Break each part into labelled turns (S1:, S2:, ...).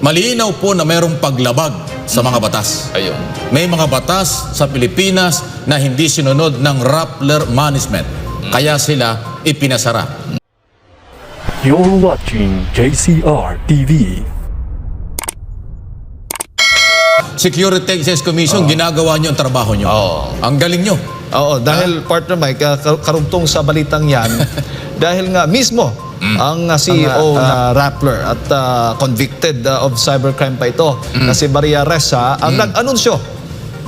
S1: malinaw po na mayroong paglabag sa mga batas.
S2: Ayun.
S1: May mga batas sa Pilipinas na hindi sinunod ng Rappler management. Kaya sila ipinasara.
S3: You're watching JCR TV.
S1: Security Exchange Commission, ginagawa nyo ang trabaho nyo. Ang galing nyo.
S2: Oo, dahil partner Mike, karugtong sa balitang yan, dahil nga mismo ang CEO na Rappler at convicted of cybercrime pa ito, na si Maria Ressa, ang nag-anunsyo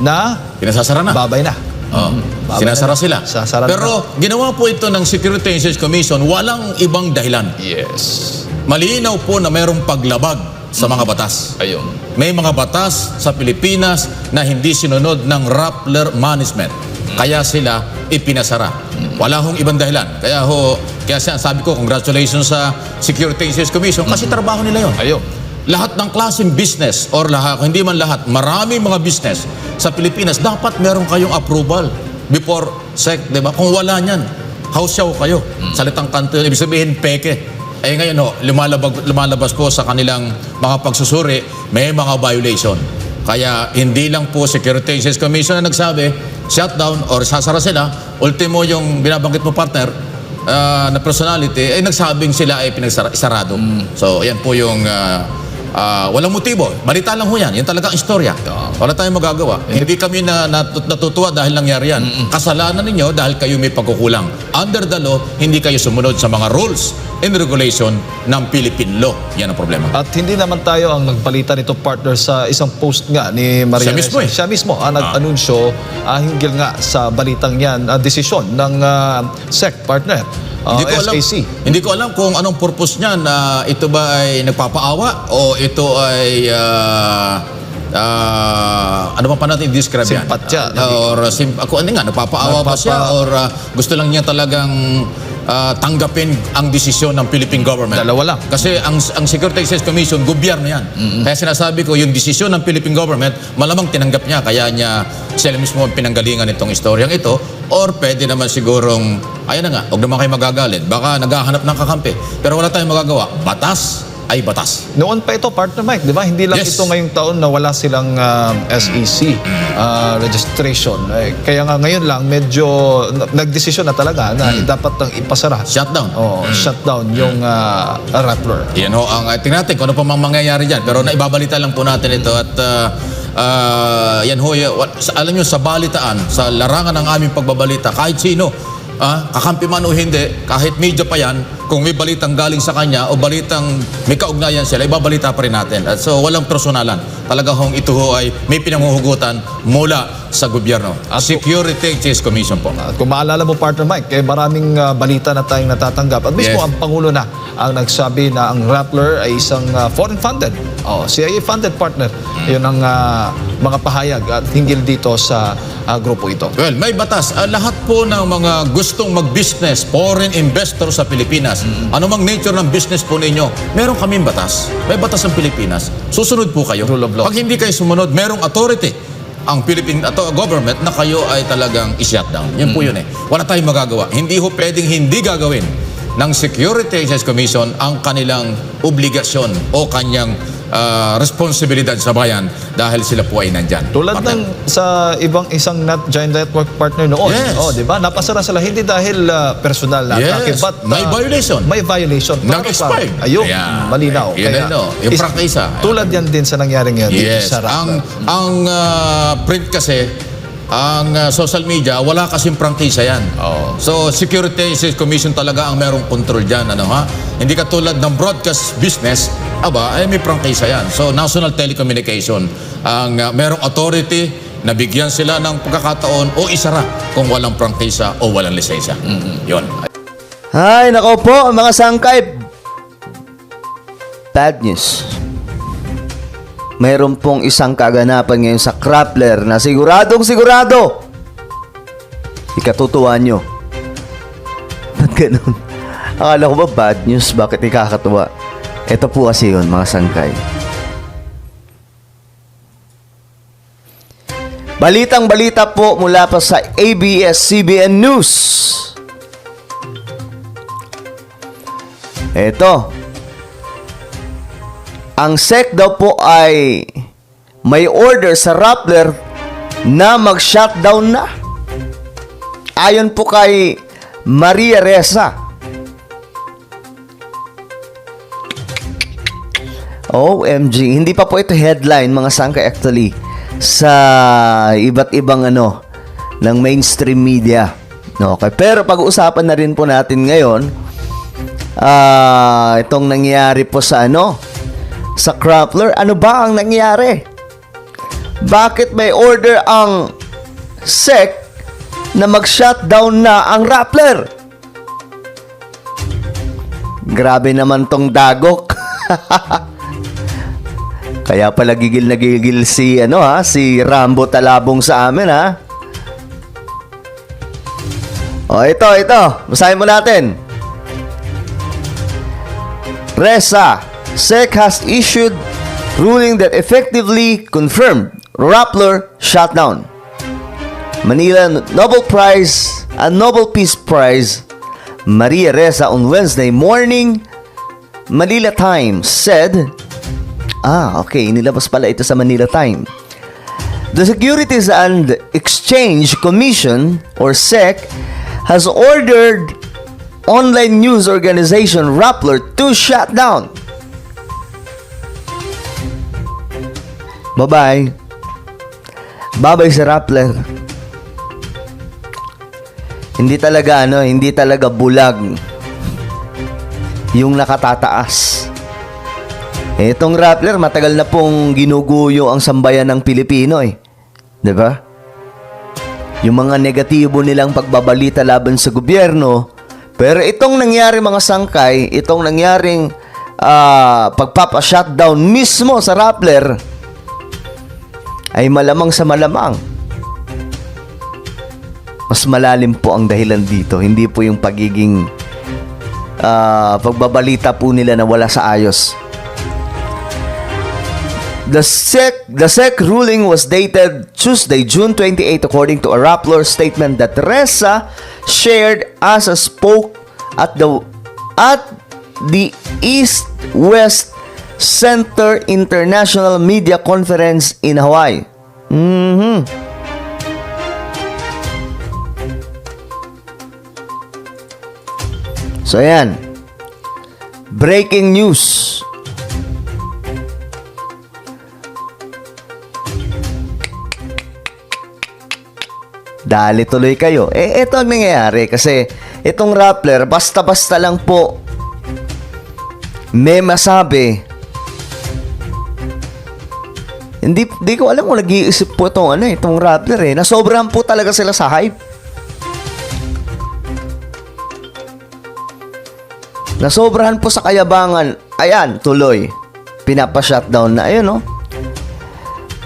S2: na
S1: Pinasasara na.
S2: babay na. Babay
S1: Sinasara
S2: na.
S1: sila.
S2: Sasara na.
S1: Pero ginawa po ito ng Security Exchange Commission, walang ibang dahilan.
S2: Yes.
S1: Malinaw po na mayroong paglabag sa mga batas.
S2: Ayun.
S1: May mga batas sa Pilipinas na hindi sinunod ng Rappler management. Kaya sila ipinasara. Wala hong ibang dahilan. Kaya sabi ko, congratulations sa Security Exchange Commission kasi trabaho nila yon.
S2: Ayun.
S1: Lahat ng klaseng business or lahat, hindi man lahat, maraming mga business sa Pilipinas, dapat meron kayong approval before SEC, di ba? Kung wala niyan, house show kayo. Salitang kanto, ibig sabihin, peke. Eh ngayon, lumalabas po sa kanilang mga pagsusuri, may mga violation. Kaya hindi lang po Security Exchange Commission na nagsabi, shutdown or sasara sila. Ultimo yung binabanggit mo, partner, na personality, ay nagsabing sila ay pinagsarado. So, yan po yung walang motibo. Balita lang ho yan. Yan talagang istorya. Wala tayong magagawa. Hindi kami natutuwa dahil nangyari yan. Kasalanan ninyo dahil kayo may pagkukulang. Under the law, hindi kayo sumunod sa mga rules and regulation ng Philippine law. Yan ang problema.
S2: At hindi naman tayo ang nagbalita nito, partner, sa isang post nga ni Maria
S1: Siya mismo
S2: Ressa.
S1: eh.
S2: Siya mismo ang nag-anunsyo hinggil nga sa balitang yan, desisyon ng SEC, partner. SAC.
S1: Hindi ko alam kung anong purpose niya na ito ba ay nagpapaawa o ito ay ano pa natin describe yan?
S2: Simpatya.
S1: Ako ano nga, nagpapaawa ba siya or gusto lang niya talagang tanggapin ang desisyon ng Philippine government?
S2: Dalawa lang.
S1: Kasi ang Security Exchange Commission, gobyerno yan. Kaya sinasabi ko, yung desisyon ng Philippine government, malamang tinanggap niya, kaya niya sila mismo ang pinanggalingan itong istoryang ito. Or pwede naman sigurong, ayan na nga, huwag naman kayo magagalit. Baka naghahanap ng kakampi. Pero wala tayong magagawa. Batas ay batas.
S2: Noon pa ito, partner Mike, di ba? Hindi lang
S1: Yes.
S2: ito ngayong taon na wala silang SEC registration. Kaya nga ngayon lang, medyo nagdesisyon na talaga na dapat nang ipasara.
S1: Shutdown.
S2: Shutdown yung Rappler.
S1: Yan ho, tingnan natin kung ano pa mang mangyayari dyan. Pero naibabalita lang po natin ito at yan ho, alam nyo, sa balitaan, sa larangan ng aming pagbabalita, kahit sino, kakampi man o hindi, kahit media pa yan, kung may balitang galing sa kanya o balitang may kaugnayan sila, ibabalita pa rin natin. At so, walang personalan. Talaga hong ito ho ay may pinanguhugutan mula sa gobyerno. Security Exchange Commission po.
S2: At kung maalala mo, partner Mike, maraming balita na tayong natatanggap. At mismo
S1: Yes.
S2: ang Pangulo na ang nagsabi na ang Rappler ay isang foreign-funded, CIA-funded partner. Yun ang mga pahayag at hinggil dito sa grupo ito.
S1: Well, may batas. Lahat po ng mga gustong mag-business, foreign investor sa Pilipinas, anumang nature ng business po ninyo, meron kaming batas. May batas ang Pilipinas. Susunod po kayo.
S2: Rule of law.
S1: Pag hindi kayo sumunod, merong authority ang Philippine government na kayo ay talagang i-shutdown. Yan po yun eh. Wala tayong magagawa. Hindi ho pwedeng hindi gagawin ng Security Exchange Commission ang kanilang obligasyon o kanyang responsibilidad sa bayan dahil sila po ay nandyan.
S2: Tulad
S1: Partner.
S2: ng sa isang giant network partner noon.
S1: Yes.
S2: Di ba? Napasara sila hindi dahil personal na atake,
S1: Yes.
S2: but
S1: May violation.
S2: May violation.
S1: Nag-expire.
S2: Ayun,
S1: Ayan.
S2: malinaw.
S1: Yun na, no. Yung prangkisa.
S2: Tulad yan din sa nangyari ngayon dito
S1: Yes.
S2: sa Rappler.
S1: Ang print kasi, ang social media, wala kasing prangkisa yan. So, Security Exchange Commission talaga ang merong control dyan. Hindi katulad ng broadcast business, may prangkisa yan. So, National Telecommunication, ang merong authority na bigyan sila ng pagkakataon o isara kung walang prangkisa o walang lisensya. Yun.
S4: Ay, nako po, mga sangkay. Bad news. Mayroon pong isang kaganapan ngayon sa Rappler na siguradong sigurado. Ikatutuwa nyo. Ba't ganun? Akala ko ba bad news? Bakit ikakatuwa? Ito po kasi yun, mga sangkay. Balitang-balita po mula pa sa ABS-CBN News. Ito. ang SEC daw po ay may order sa Rappler na mag-shutdown na. Ayon po kay Maria Ressa. OMG, hindi pa po ito headline mga sangkay actually sa iba't ibang ng mainstream media. Okay, pero pag-uusapan na rin po natin ngayon itong nangyari po sa sa Crumpler. Ano ba ang nangyari? Bakit may order ang SEC na mag-shutdown na ang Rappler? Grabe naman tong dagok. Kaya pala gigil na gigil si si Rambo Talabong sa amin O ito. Basahin mo natin. Ressa, SEC has issued ruling that effectively confirmed Rappler shutdown. Manila Nobel Prize and Nobel Peace Prize Maria Ressa on Wednesday morning Manila Times said, okay, nilabas pala ito sa Manila Times. The Securities and Exchange Commission or SEC has ordered online news organization Rappler to shut down. Bye-bye. Bye-bye sa Rappler. Hindi talaga bulag yung nakatataas. Itong Rappler, matagal na pong ginuguyo ang sambayan ng Pilipino 'Di ba? Yung mga negatibo nilang pagbabalita laban sa gobyerno. Pero itong nangyari mga sangkay, itong nangyaring pagpapa-shutdown mismo sa Rappler, ay malamang sa malamang mas malalim po ang dahilan dito. Hindi po yung pagiging pagbabalita po nila na wala sa ayos. The SEC ruling was dated Tuesday, June 28, according to a Rappler statement that Ressa shared as a spoke at the East-West Center International Media Conference in Hawaii. So ayan, breaking news. Dali tuloy kayo. Ito ang nangyayari kasi itong Rappler, basta-basta lang po may masabi. Hindi ko alam kung nag-iisip po itong Rappler Nasobrahan po talaga sila sa hype. Nasobrahan po sa kayabangan. Ayan, tuloy. Pinapa-shutdown na. Ayun,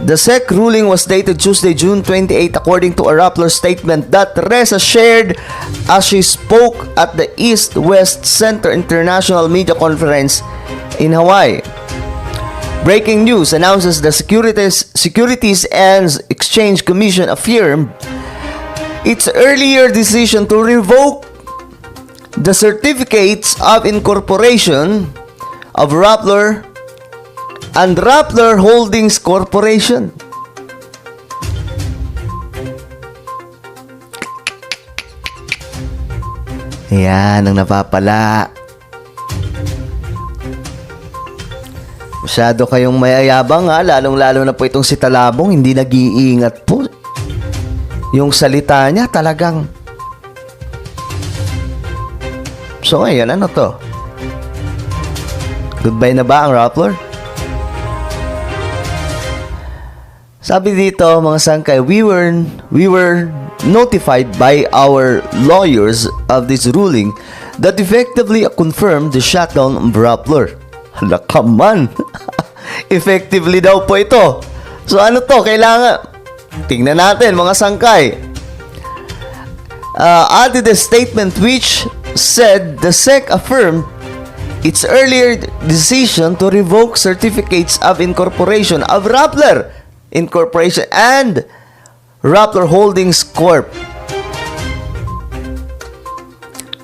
S4: The SEC ruling was dated Tuesday, June 28, according to a Rappler statement that Ressa shared as she spoke at the East-West Center International Media Conference in Hawaii. Breaking news announces the Securities and Exchange Commission affirmed its earlier decision to revoke the certificates of incorporation of Rappler and Rappler Holdings Corporation. Ayan ang napapala. Masyado kayong mayayabang lalong-lalo na po itong si Talabong, hindi nag-iingat po. Yung salita niya talagang. So ngayon, ano to? Goodbye na ba ang Rappler? Sabi dito, mga sangkay, we were notified by our lawyers of this ruling that effectively confirmed the shutdown of Rappler. Hala, come on. Effectively daw po ito. So ano to? Kailangan tingnan natin, mga sangkay. Added a statement which said the SEC affirmed its earlier decision to revoke certificates of incorporation of Rappler Incorporation and Rappler Holdings Corp.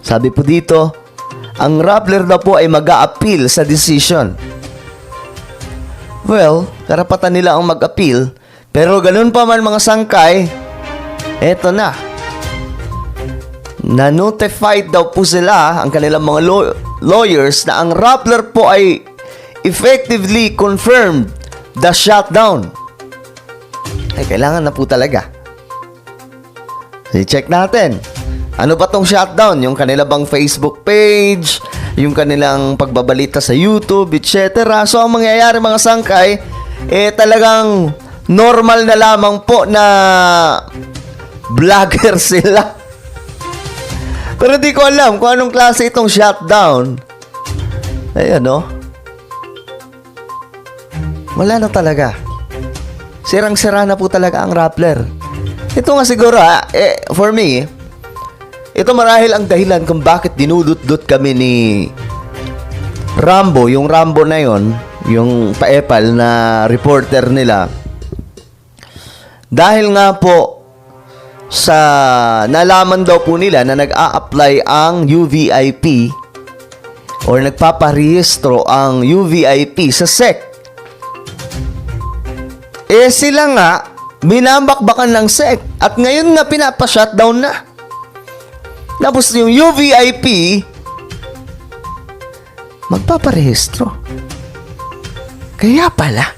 S4: Sabi po dito, ang Rappler na po ay mag-a-appeal sa decision. Well, karapatan nila ang mag-appeal. Pero ganun pa man mga sangkay, eto na. Na-notified daw po sila, ang kanilang mga lawyers, na ang Rappler po ay effectively confirmed the shutdown. Ay, kailangan na po talaga. I-check natin. Ano ba tong shutdown? Yung kanila bang Facebook page, yung kanilang pagbabalita sa YouTube, etc. So, ang mangyayari mga sangkay, talagang normal na lamang po na vlogger sila. Pero di ko alam kung anong klase itong shutdown. Ayan, no? Wala na talaga. Sirang-sira na po talaga ang Rappler. Ito nga siguro, for me, ito marahil ang dahilan kung bakit dinudut-dut kami ni Rambo, yung Rambo na yon, yung paepal na reporter nila. Dahil nga po sa nalaman daw po nila na nag-a-apply ang UVIP or nagpaparehistro ang UVIP sa SEC. Sila nga binabakbakan ng SEC at ngayon nga pinapa-shutdown na. Tapos yung UVIP magpaparehistro. Kaya pala.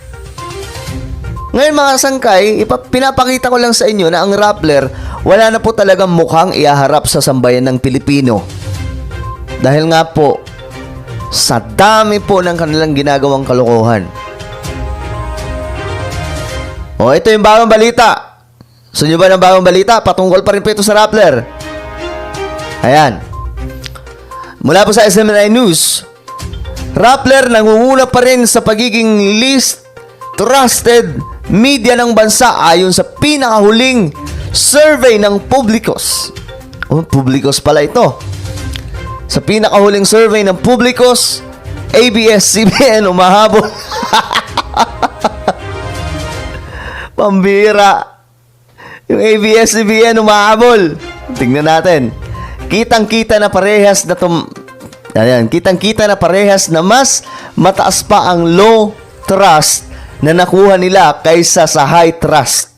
S4: Ngayon mga sangkay, pinapakita ko lang sa inyo na ang Rappler wala na po talagang mukhang iaharap sa sambayan ng Pilipino. Dahil nga po, sa dami po ng kanilang ginagawang kalokohan. O, ito yung bagong balita. Gusto nyo ba ng bagong balita? Patungkol pa rin po ito sa Rappler. Ayan. Mula po sa SMNI News, Rappler nangunguna pa rin sa pagiging least trusted media ng bansa ayon sa pinakahuling survey ng Publicos. Oh, Publicos pala ito. Sa pinakahuling survey ng Publicos, ABS-CBN umahabol. Pambira. Yung ABS-CBN umahabol. Tingnan natin. Kitang-kita na parehas na kitang-kita na parehas na mas mataas pa ang low trust na nakuha nila kaysa sa high trust.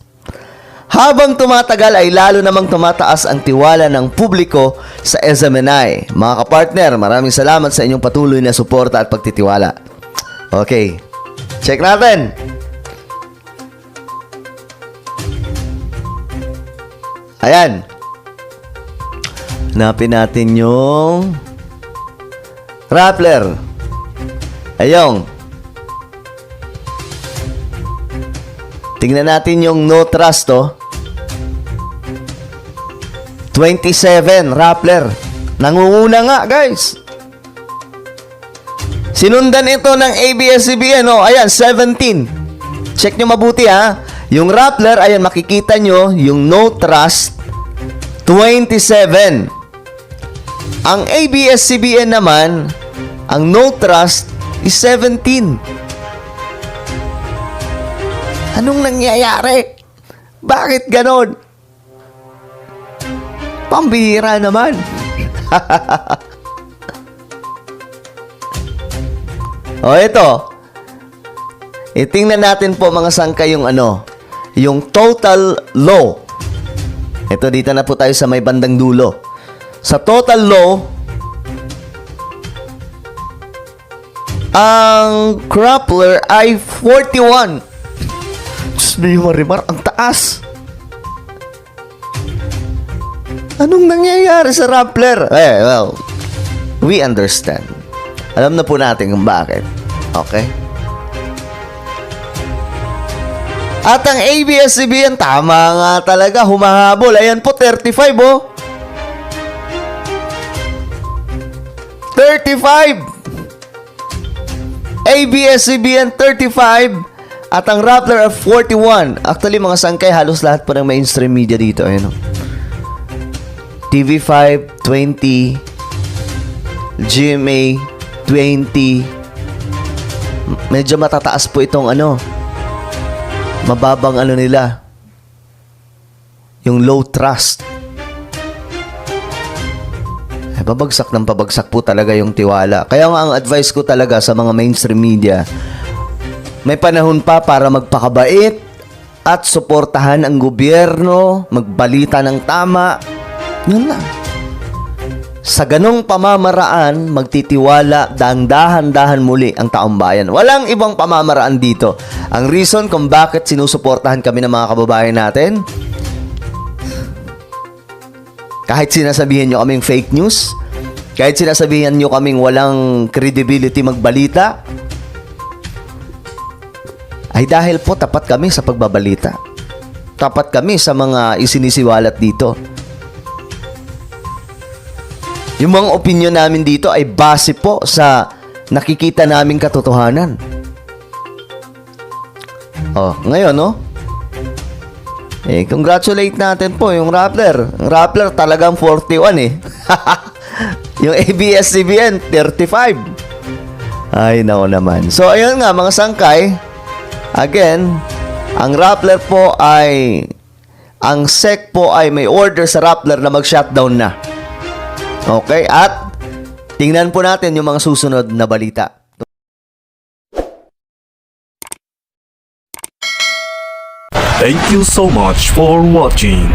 S4: Habang tumatagal ay lalo namang tumataas ang tiwala ng publiko sa SMNI. Mga kapartner, maraming salamat sa inyong patuloy na suporta at pagtitiwala. Okay. Check natin. Ayan. Hanapin natin yung Rappler. Ayong. Tingnan natin yung no trust, oh. 27, Rappler. Nangunguna nga, guys. Sinundan ito ng ABS-CBN, oh. Ayan, 17. Check nyo mabuti, ha. Yung Rappler, ayan, makikita nyo, yung no trust, 27. Ang ABS-CBN naman, ang no trust is 17. Anong nangyayari? Bakit ganon? Pambihira naman. O, ito. Itingnan natin po mga sangka yung yung total low. Ito, dito na po tayo sa may bandang dulo. Sa total low, ang Rappler ay 41. Diyos mo, Marimar, ang taas. Anong nangyayari sa Rappler? Well, we understand. Alam na po natin kung bakit. Okay? At ang ABS-CBN, tama nga talaga, humahabol. Ayan po, 35, oh. 35. ABS-CBN, 35. At ang Rappler of 41. Actually, mga sangkay, halos lahat po ng mainstream media dito. Ayan, oh. TV5, 20. GMA, 20. Medyo matataas po itong mababang nila. Yung low trust. Pabagsak ng pabagsak po talaga yung tiwala. Kaya nga ang advice ko talaga sa mga mainstream media, May panahon pa para magpakabait at suportahan ang gobyerno, magbalita ng tama. Yun lang. Sa ganong pamamaraan, magtitiwala dahan-dahan muli ang taong bayan. Walang ibang pamamaraan dito. Ang reason kung bakit sinusuportahan kami ng mga kababayan natin, kahit sinasabihin nyo kaming fake news, kahit sinasabihan nyo kaming walang credibility magbalita, ay dahil po tapat kami sa pagbabalita. Tapat kami sa mga isinisiwalat dito. Yung mga opinion namin dito ay base po sa nakikita naming katotohanan. Oh, ngayon, no? Congratulate natin po yung Rappler. Yung Rappler talagang 41 eh. Yung ABS-CBN, 35. Ay, nako naman. So, ayun nga, mga sangkay. Again, ang Rappler po ay... Ang SEC po ay may order sa Rappler na mag-shutdown na. Okay? At tingnan po natin yung mga susunod na balita.
S3: Thank you so much for watching.